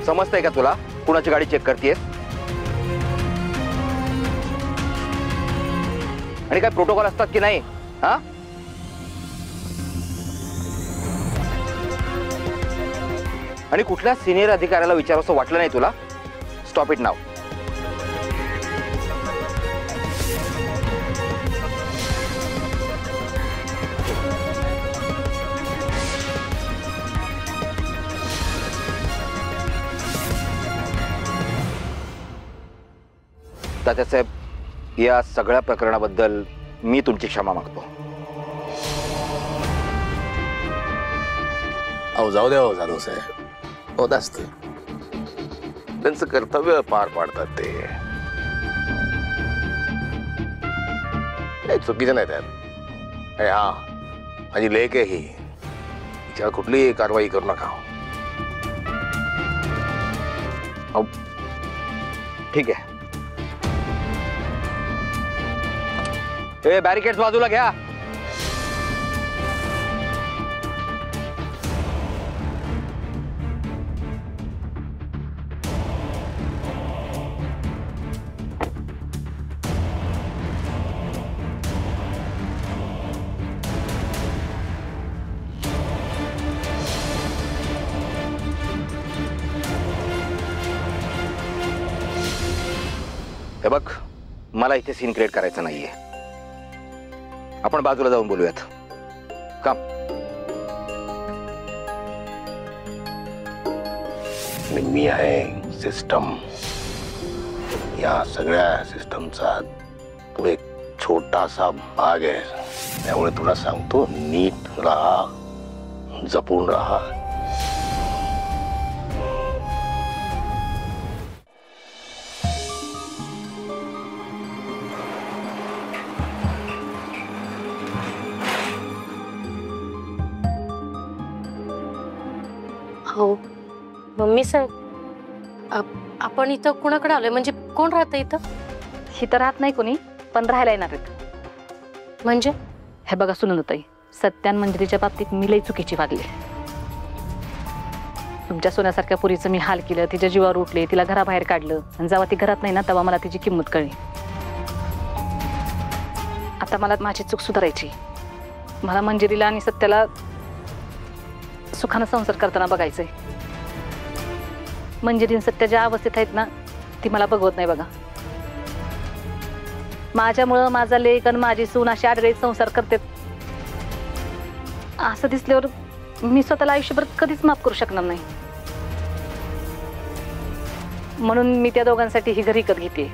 समजतंय का तुला कुणाची गाडी चेक करतेस? आणि काय प्रोटोकॉल असतात की नाही? हा, आणि कुठल्या सिनियर अधिकाऱ्याला विचारावंसं वाटलं नाही तुला? स्टॉप इट नाव. तात्यासाहेब, या सगळ्या प्रकरणाबद्दल मी तुमची क्षमा मागतो. अहो जाऊ द्या जाधव साहेब, होत असतं, त्यांचं कर्तव्य पार पाडतात ते, काही चुकीचं नाही त्यात. आणि हा, माझी लेक आहे ही, तिच्यावर कुठलीही कारवाई करू नका. ठीक आहे. ए, बॅरिकेड्स बाजूला घ्या. हे बघ, मला इथे सीन क्रिएट करायचं नाहीये. आपण बाजूला जाऊन बोलूयात. काम. मी आहे सिस्टम, या सगळ्या सिस्टमचा तू एक छोटासा भाग आहे. त्यामुळे तुला सांगतो, नीट राहा, जपून राहा. हो मम्मी साहेब, आपण इथं कुणाकडे आलोय? म्हणजे कोण राहतं इथं? इथं राहत नाही कोणी, पण राहायला येणार आहेत. म्हणजे हे बघा सुनंदाताई, सत्यान मंजिरीच्या बाबतीत मी लई चुकीची वागली. तुमच्या सोन्यासारख्या पुरीचं मी हाल केलं, तिच्या जीवावर उठले, तिला घराबाहेर काढलं, आणि जेव्हा ती घरात नाही ना तेव्हा मला तिची किंमत कळली. आता मला माझी चूक सुधारायची. मला मंजिरीला आणि सत्याला सुखानं संसार करताना बघायचंय. मंजिरी सत्या ज्या अवस्थेत आहेत ना, ती मला बघवत नाही बघा. माझ्यामुळं माझा लेक आणि माझी सून अशी आडगळीत संसार करते, असं दिसल्यावर मी स्वतःला आयुष्यभर कधीच माफ करू शकणार नाही. म्हणून मी त्या दोघांसाठी ही घरी विकत घेते.